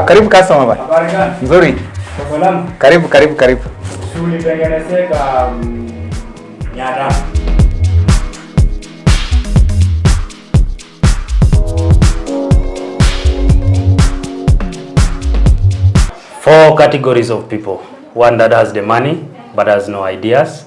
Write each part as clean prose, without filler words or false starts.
Karibu customer bwana. Habari gani? Nzuri. Salamu. Karibu. Shughuli tengenezeka nyara. Four categories of people. One that has the money but has no ideas.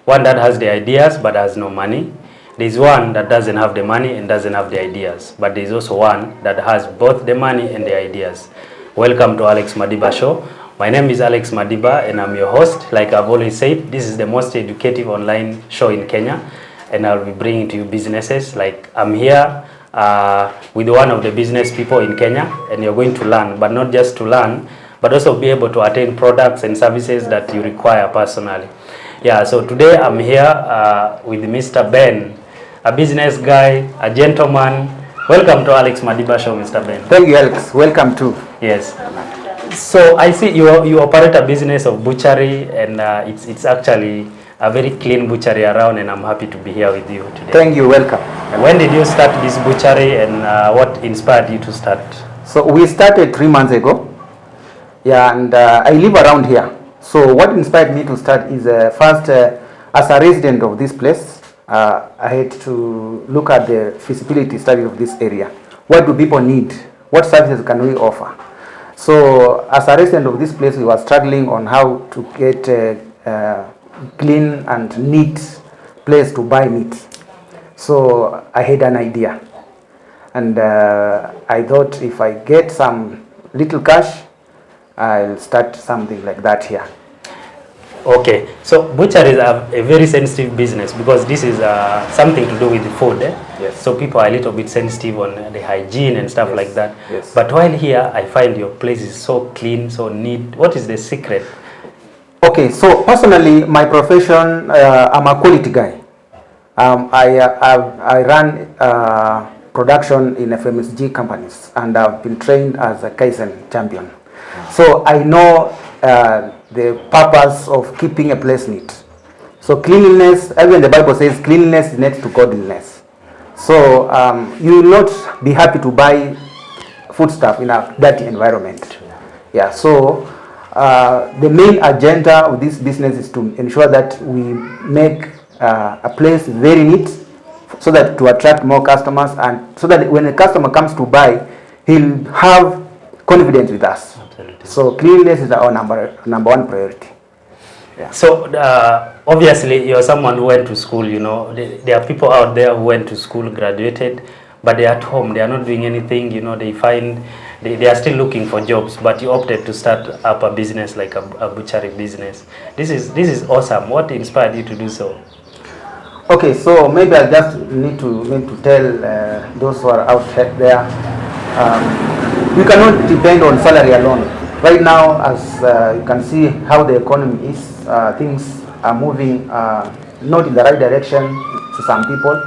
One that has the ideas but has no money. There's one that doesn't have the money and doesn't have the ideas. But there's also one that has both the money and the ideas. Welcome to Alex Madiba Show. My name is Alex Madiba and I'm your host. Like I've always said, this is the most educative online show in Kenya. And I'll be bringing to you businesses. Like I'm here with one of the business people in Kenya. And you're going to learn, but not just to learn, but also be able to attain products and services that you require personally. Yeah, so today I'm here with Mr. Ben, a business guy, a gentleman. Welcome to Alex Madiba Show, Mr. Ben. Thank you, Alex. Welcome too. Yes. So I see you operate a business of butchery, and it's actually a very clean butchery around, and I'm happy to be here with you today. Thank you. Welcome. When did you start this butchery, and what inspired you to start? So we started 3 months ago. Yeah, and I live around here. So what inspired me to start is first, as a resident of this place, I had to look at the feasibility study of this area. What do people need? What services can we offer? So as a resident of this place, we were struggling on how to get a clean and neat place to buy meat. So I had an idea. And I thought if I get some little cash, I'll start something like that here. Okay, so butchery is a very sensitive business because this is something to do with the food. Yes. So people are a little bit sensitive on the hygiene and stuff like that. Yes. But while here, I find your place is so clean, so neat. What is the secret? Okay, so personally, my profession, I'm a quality guy. I run production in FMSG companies, and I've been trained as a Kaizen champion. So I know the purpose of keeping a place neat. So cleanliness, even the Bible says cleanliness is next to godliness. So you will not be happy to buy foodstuff in a dirty environment. Yeah, so the main agenda of this business is to ensure that we make a place very neat so that to attract more customers, and so that when a customer comes to buy, he'll have confidence with us. Absolutely. So cleanliness is our number one priority. Yeah. So obviously you're someone who went to school, you know. There are people out there who went to school, graduated, but they're at home, they are not doing anything, you know. They find they are still looking for jobs, but you opted to start up a business like a butchery business. This is awesome. What inspired you to do so? Okay, so maybe I just need to tell those who are out there, we cannot depend on salary alone. Right now, as you can see how the economy is, things are moving not in the right direction to some people.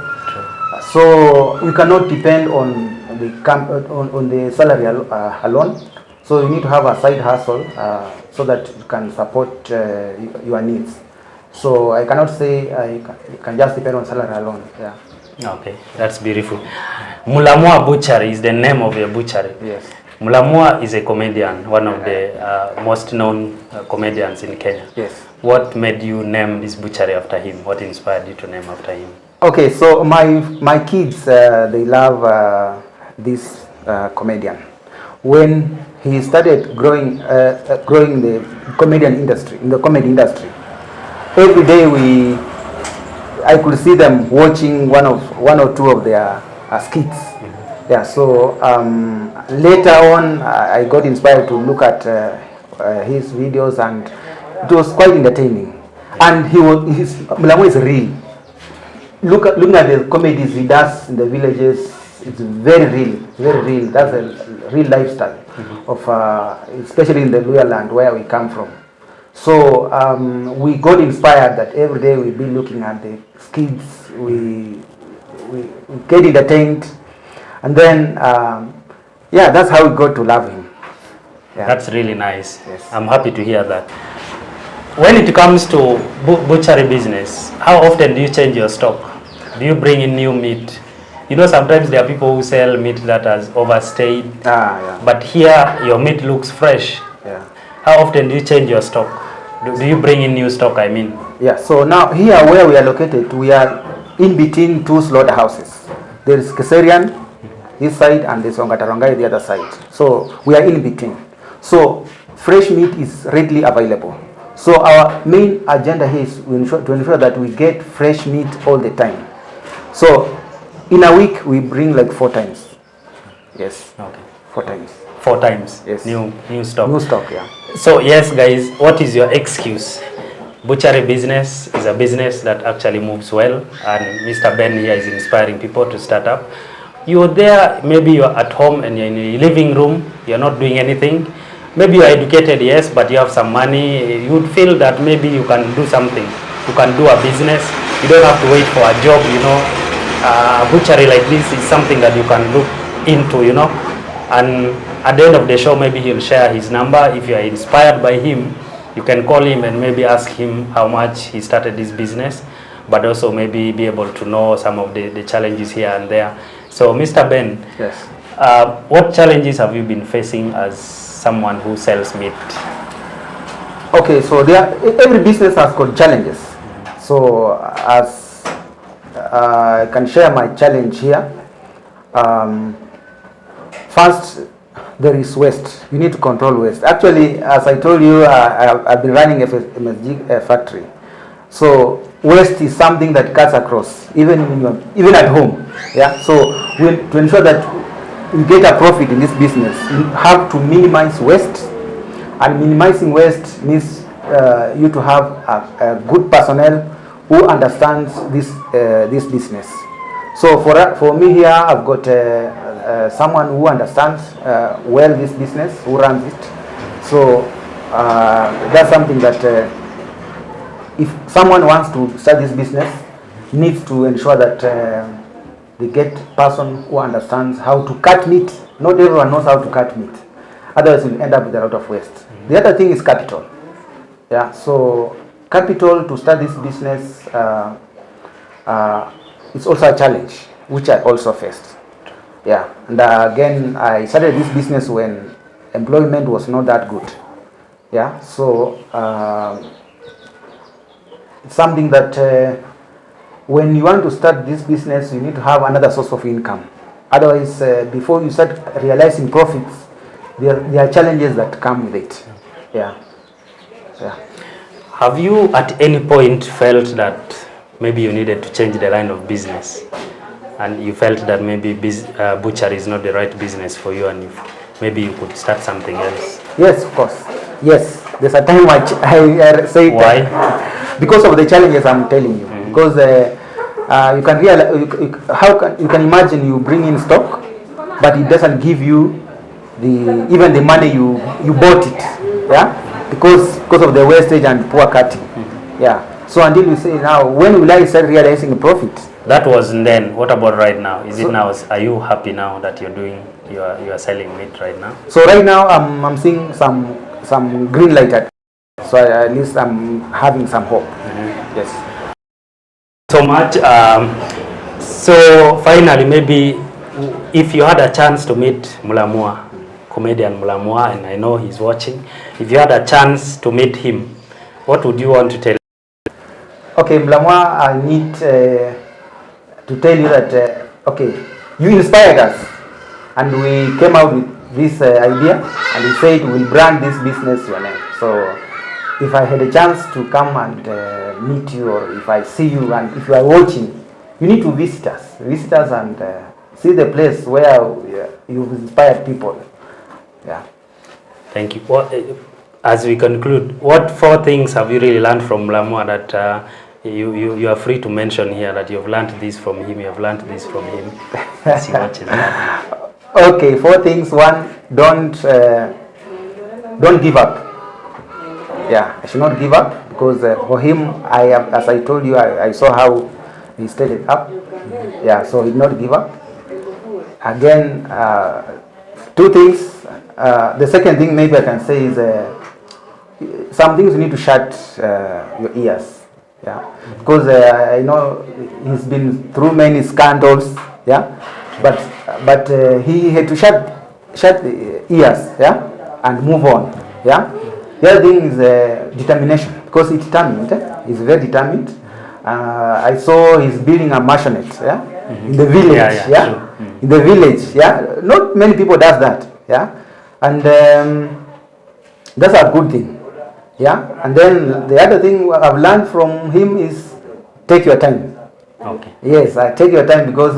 So we cannot depend on the salary alone. So you need to have a side hustle so that you can support your needs. So I cannot say you can just depend on salary alone. Yeah. Okay, that's beautiful. Mulamwa Butchery is the name of your butchery. Yes. Mulamwa is a comedian, one of the most known comedians in Kenya. Yes. What made you name this butchery after him? What inspired you to name after him? Okay, so my kids, they love this comedian. When he started growing in the comedy industry, every day I could see them watching one or two of their skits. Yeah, so later on I got inspired to look at his videos, and it was quite entertaining. And Mulamwa is real. Looking at the comedies he does in the villages, it's very real. That's a real lifestyle of especially in the Luya land where we come from. So we got inspired that every day we'll be looking at the skits, we get entertained, and then yeah, that's how we got to love him. Yeah. That's really nice. Yes. I'm happy to hear that. When it comes to butchery business, how often do you change your stock? Do you bring in new meat? You know, sometimes there are people who sell meat that has overstayed. Yeah. But here, your meat looks fresh. Yeah. How often do you change your stock? Do you bring in new stock, I mean? Yeah, so now here where we are located, we are in between two slaughterhouses. There is Keserian this side and there's Ongatarongai the other side. So we are in between. So fresh meat is readily available. So our main agenda here is to ensure that we get fresh meat all the time. So in a week we bring like 4 times. Yes. Okay. 4 times. 4 times. Yes. New stock. New stock, yeah. So yes, guys, what is your excuse? Butchery business is a business that actually moves well, and Mr. Ben here is inspiring people to start up. You're there, maybe you're at home and you're in your living room, you're not doing anything. Maybe you're educated, yes, but you have some money. You would feel that maybe you can do something. You can do a business. You don't have to wait for a job, you know. A butchery like this is something that you can look into, you know. And at the end of the show, maybe he'll share his number. If you are inspired by him, you can call him and maybe ask him how much he started this business, but also maybe be able to know some of the challenges here and there. So, Mr. Ben, Yes. what challenges have you been facing as someone who sells meat? Okay, so every business has got challenges. So, as I can share my challenge here. First, there is waste. You need to control waste. Actually, as I told you, I've been running a MSG factory. So waste is something that cuts across, even at home. Yeah. So to ensure that you get a profit in this business, you have to minimize waste, and minimizing waste means you to have a good personnel who understands this business. So for me here, I've got someone who understands well this business, who runs it. So that's something that if someone wants to start this business, needs to ensure that they get person who understands how to cut meat. Not everyone knows how to cut meat. Otherwise, you'll end up with a lot of waste. The other thing is capital. Yeah. So capital to start this business, it's also a challenge, which I also faced. Yeah, and again, I started this business when employment was not that good. Yeah, so it's something that when you want to start this business, you need to have another source of income. Otherwise, before you start realizing profits, there are challenges that come with it. Yeah. Have you at any point felt that maybe you needed to change the line of business, and you felt that maybe butchery is not the right business for you, and maybe you could start something else? Yes, of course. Yes, there's a time I say why? Because of the challenges I'm telling you. Because you can realize, you can imagine you bring in stock, but it doesn't give you even the money you bought it. Yeah, because of the wastage and poor cutting. Yeah. So until you say now, when will I start realizing a profit? That was then. What about right now? Is it now? Are you happy now that you are selling meat right now? So right now I'm seeing some green light. So at least I'm having some hope. Yes. So much. So finally, maybe if you had a chance to meet Mulamwa, comedian Mulamwa, and I know he's watching, if you had a chance to meet him, what would you want to tell? Okay, Mulamwa, I need to tell you that okay, you inspired us, and we came out with this idea, and we said we'll brand this business your name. So if I had a chance to come and meet you, or if I see you, and if you are watching, you need to visit us and see the place where you've inspired people. Yeah. Thank you. As we conclude, what 4 things have you really learned from Mulamwa that you are free to mention here, that you've learned this from him, you have learned this from him? As he watches that. Okay, 4 things. 1, don't give up. Yeah, I should not give up, because for him, as I told you, I saw how he started up. Yeah, so he did not give up. Again, 2 things. The second thing maybe I can say is some things you need to shut your ears. Yeah, because I know he's been through many scandals. yeah, but he had to shut the ears, yeah, and move on, yeah. The other thing is determination, because he's determined, he's very determined. I saw he's building a maisonette, yeah, in the village, yeah, in the village, yeah. Not many people does that, yeah, and that's a good thing, yeah. And then the other thing I've learned from him is take your time. Okay. Yes, take your time, because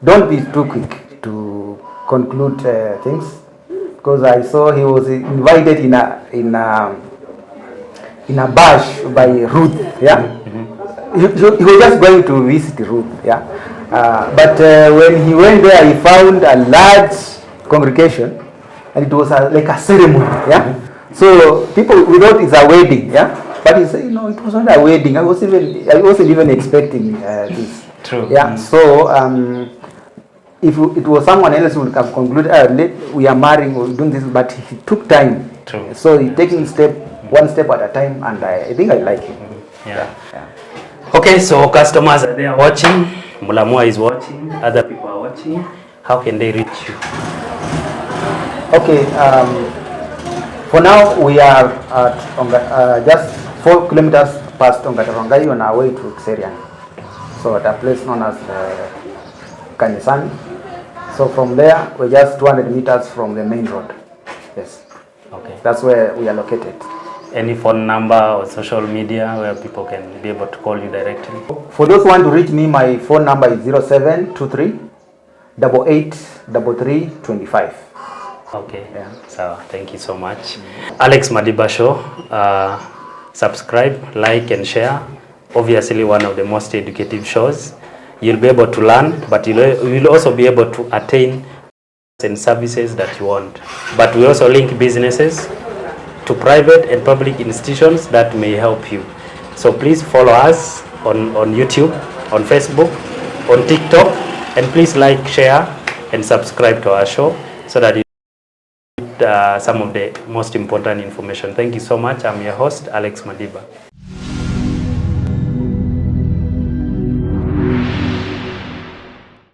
don't be too quick to conclude things. Because I saw he was invited in a bash by Ruth, yeah. He was just going to visit Ruth, yeah. But when he went there, he found a large congregation, and it was like a ceremony, yeah. So people, we thought it's a wedding, yeah. But he said, no, it was not a wedding. I wasn't even expecting this. True. Yeah. So if it was someone else who would have concluded, we are marrying or doing this, but he took time. True. So he's taking one step at a time, and I think I like him. Yeah. Okay, so customers are there watching, Mulamwa is watching, other people are watching. How can they reach you? Okay, for now we are at just 4 kilometers past Ongatarongai on our way to Xerian. So at a place known as Kanisani. So from there, we're just 200 meters from the main road. Yes. Okay. That's where we are located. Any phone number or social media where people can be able to call you directly? For those who want to reach me, my phone number is 0723 883325. Okay. Yeah. So thank you so much. Alex Madiba Show. Subscribe, like and share. Obviously one of the most educative shows. You'll be able to learn, but you'll also be able to attain and services that you want. But we also link businesses to private and public institutions that may help you. So please follow us on YouTube, on Facebook, on TikTok, and please like, share, and subscribe to our show so that you get some of the most important information. Thank you so much. I'm your host, Alex Madiba.